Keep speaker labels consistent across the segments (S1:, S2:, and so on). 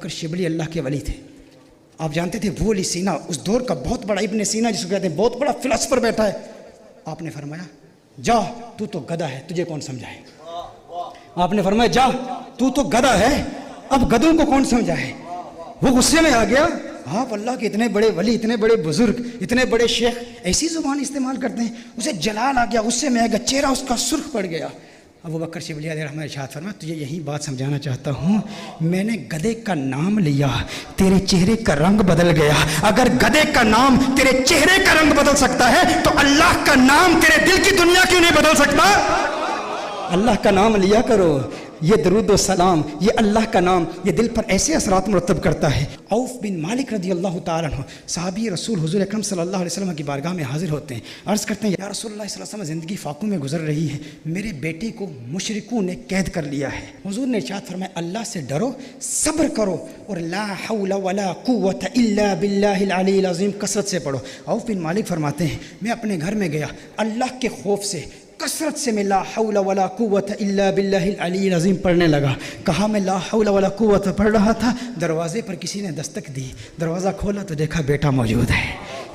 S1: بکر شبلی اللہ کے ولی تھے. آپ جانتے تھے وہ علی سینا اس دور کا بہت بڑا ابن سینا جس کو کہتے ہیں بہت بڑا فلسفر بیٹھا ہے. آپ نے فرمایا جا تو گدھا ہے, تجھے کون سمجھائے. آپ نے فرمایا جا تو گدھا ہے, اب گدھوں کو کون سمجھائے. وہ غصے میں آ گیا. آپ اللہ کے اتنے بڑے ولی, اتنے بڑے بزرگ, اتنے بڑے شیخ ایسی زبان استعمال کرتے ہیں. اسے جلال آ گیا, غصے میں آ گیا, چہرہ اس کا سرخ پڑ گیا. ابو بکر شبلی علیہ الرحمہ ارشاد فرمایا تجھے یہی بات سمجھانا چاہتا ہوں, میں نے گدھے کا نام لیا, تیرے چہرے کا رنگ بدل گیا. اگر گدھے کا نام تیرے چہرے کا رنگ بدل سکتا ہے تو اللہ کا نام تیرے دل کی دنیا کیوں نہیں بدل سکتا. اللہ کا نام لیا کرو. یہ درود و سلام, یہ اللہ کا نام, یہ دل پر ایسے اثرات مرتب کرتا ہے. عوف بن مالک رضی اللہ تعالیٰ عنہ صحابی رسول حضور اکرم صلی اللہ علیہ وسلم کی بارگاہ میں حاضر ہوتے ہیں. عرض کرتے ہیں یا رسول اللہ صلی اللہ علیہ وسلم زندگی فاقوں میں گزر رہی ہے, میرے بیٹے کو مشرکوں نے قید کر لیا ہے. حضور نے ارشاد فرمایا اللہ سے ڈرو, صبر کرو, اور لا حول ولا قوت الا باللہ العلی العظیم کثرت سے پڑھو. عوف بن مالک فرماتے ہیں میں اپنے گھر میں گیا, اللہ کے خوف سے کثرت سے میں لا حول ولا قوت الا باللہ العلی العظیم پڑھنے لگا. کہا میں لا حول ولا قوت پڑھ رہا تھا, دروازے پر کسی نے دستک دی, دروازہ کھولا تو دیکھا بیٹا موجود ہے.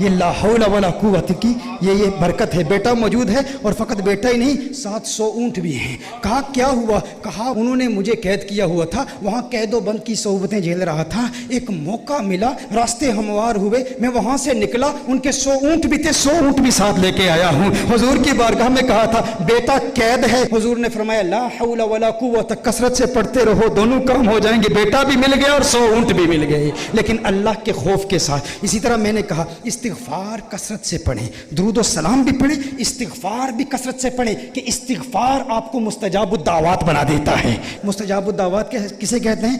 S1: یہ لا حول ولا قوت کی یہ برکت ہے, بیٹا موجود ہے, اور فقط بیٹا ہی نہیں 700 اونٹ بھی ہیں. کہا کیا ہوا. کہا انہوں نے مجھے قید کیا ہوا تھا, وہاں قید و بند کی صعوبتیں جھیل رہا تھا, ایک موقع ملا, راستے ہموار ہوئے, میں وہاں سے نکلا, ان کے 100 اونٹ بھی تھے, 100 اونٹ بھی ساتھ لے کے آیا ہوں. حضور کی بارگاہ میں کہا تھا بیٹا قید ہے. حضور نے فرمایا لا حول ولا قوت, کثرت سے پڑھتے رہو, دونوں کام ہو جائیں گے, بیٹا بھی مل گیا اور 100 اونٹ بھی مل گئے, لیکن اللہ کے خوف کے ساتھ. اسی طرح میں نے کہا استغفار کثرت سے پڑھیں, درود و سلام بھی پڑھیں, استغفار بھی کثرت سے پڑھیں, کہ استغفار آپ کو مستجاب الدعوات بنا دیتا ہے. مستجاب الدعوات کسے کہتے ہیں؟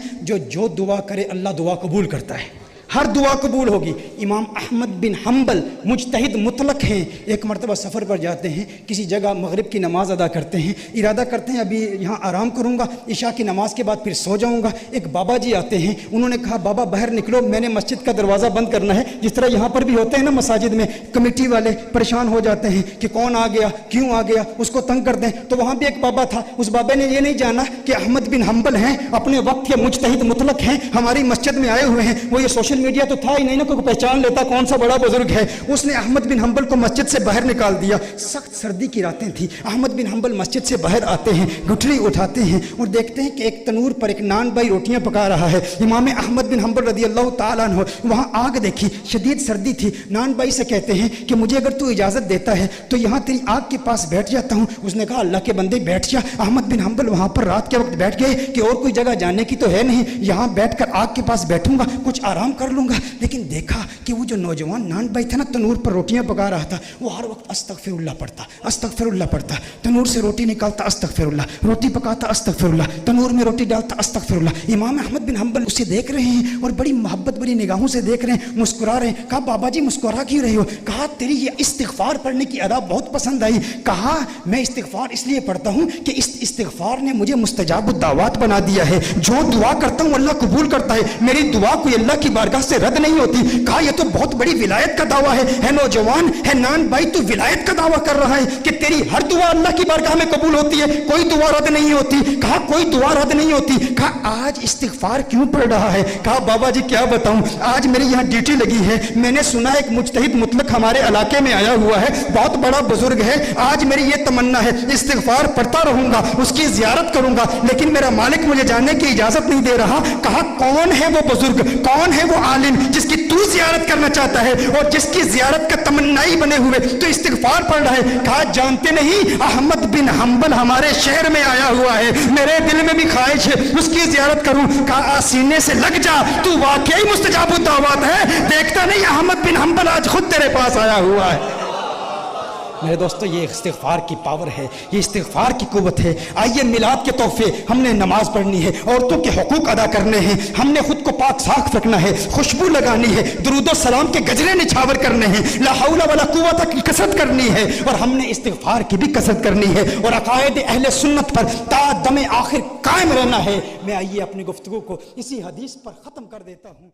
S1: جو دعا کرے اللہ دعا قبول کرتا ہے, ہر دعا قبول ہوگی. امام احمد بن حنبل مجتہد مطلق ہیں. ایک مرتبہ سفر پر جاتے ہیں, کسی جگہ مغرب کی نماز ادا کرتے ہیں, ارادہ کرتے ہیں ابھی یہاں آرام کروں گا, عشاء کی نماز کے بعد پھر سو جاؤں گا. ایک بابا جی آتے ہیں, انہوں نے کہا بابا باہر نکلو, میں نے مسجد کا دروازہ بند کرنا ہے. جس طرح یہاں پر بھی ہوتے ہیں نا مساجد میں, کمیٹی والے پریشان ہو جاتے ہیں کہ کون آ گیا, کیوں آ گیا, اس کو تنگ کر دیں. تو وہاں بھی ایک بابا تھا, اس بابے نے یہ نہیں جانا کہ احمد بن حنبل ہیں, اپنے وقت کے مجتہد مطلق ہیں, ہماری مسجد میں آئے ہوئے ہیں. وہ یہ سوشل میڈیا تو تھا ہی نہیں نا, کوئی پہچان لیتا کون سا بڑا بزرگ ہے. اس نے احمد بن حنبل کو مسجد سے باہر نکال دیا. سخت سردی کی راتیں تھیں. احمد بن حنبل مسجد سے باہر آتے ہیں, گٹھلی اٹھاتے ہیں اور دیکھتے ہیں کہ ایک تنور پر ایک نان بائی روٹیاں پکا رہا ہے. امام احمد بن حنبل رضی اللہ تعالیٰ عنہ وہاں آگ دیکھی, شدید سردی تھی. نان بائی سے کہتے ہیں کہ مجھے اگر تو اجازت دیتا ہے تو یہاں تیری آگ کے پاس بیٹھ جاتا ہوں. اس نے کہا اللہ کے بندے بیٹھ جا. احمد بن حنبل وہاں پر رات کے وقت بیٹھ گئے کہ اور کوئی جگہ جانے کی تو ہے نہیں, یہاں بیٹھ کر آگ کے پاس بیٹھوں گا, کچھ آرام کر لوں گا. لیکن دیکھا کہ وہ جو نوجوان نان بھائی تھا نا, تنور پر روٹیاں پکا رہا تھا, وہ ہر وقت استغفر اللہ پڑھتا, استغفر اللہ پڑھتا. تنور سے روٹی نکالتا, استغفر اللہ, روٹی پکاتا, استغفر اللہ, تنور میں روٹی ڈالتا, استغفر اللہ. امام احمد بن حنبل اسے دیکھ رہے ہیں اور بڑی محبت بڑی نگاہوں سے دیکھ رہے ہیں, مسکرا رہے ہیں. کہا بابا جی مسکرا کیوں رہے ہو؟ کہا تیری یہ استغفار پڑھنے کی ادا بہت پسند آئی. کہا میں استغفار اس لیے پڑھتا ہوں کہ اس استغفار نے مجھے مستجاب الدعوات بنا دیا ہے. جو دعا کرتا ہوں اللہ قبول کرتا ہے, میری دعا کوئی اللہ کی بارگاہ سے رد نہیں ہوتی. کہا یہ تو بہت بڑی ولایت کا دعویٰ ہے نوجوان, ہے نان بھائی, تو ولایت کا دعویٰ کر رہا ہے کہ تیری ہر دعا اللہ کی بارگاہ میں قبول ہوتی ہے, کوئی دعا رد نہیں ہوتی. کہا کوئی دعا رد نہیں ہوتی. کہا آج استغفار کیوں پڑھ رہا ہے؟ کہا بابا جی کیا بتاؤں, آج میری یہاں ڈیوٹی لگی ہے, میں نے سنا ایک مجتہد مطلق ہمارے علاقے میں آیا ہوا ہے, بہت بڑا بزرگ ہے, آج میری یہ تمنا ہے استغفار پڑھتا رہوں گا, اس کی زیارت کروں گا, لیکن میرا مالک مجھے جاننے کی اجازت نہیں دے رہا. کہا کون ہے وہ بزرگ, کون ہے وہ عالم جس کی تو زیارت کرنا چاہتا ہے اور جس کی زیارت کا تمنائی بنے ہوئے تو استغفار پڑھ رہا ہے؟ کہا جانتے نہیں, احمد بن حنبل ہمارے شہر میں آیا ہوا ہے, میرے دل میں بھی خواہش ہے اس کی زیارت کروں. کہا سینے سے لگ جا, تو واقعی مستجاب الدعوات ہے. دیکھتا نہیں احمد بن حنبل آج خود تیرے پاس آیا ہوا ہے. میرے دوستو یہ استغفار کی پاور ہے, یہ استغفار کی قوت ہے. آئیے میلاد کے تحفے, ہم نے نماز پڑھنی ہے, عورتوں کے حقوق ادا کرنے ہیں, ہم نے خود کو پاک صاف رکھنا ہے, خوشبو لگانی ہے, درود و سلام کے گجرے نچھاور کرنے ہیں, لا حول ولا قوت کی کثرت کرنی ہے, اور ہم نے استغفار کی بھی کثرت کرنی ہے, اور عقائد اہل سنت پر تا دم آخر قائم رہنا ہے. میں آئیے اپنی گفتگو کو اسی حدیث پر ختم کر دیتا ہوں.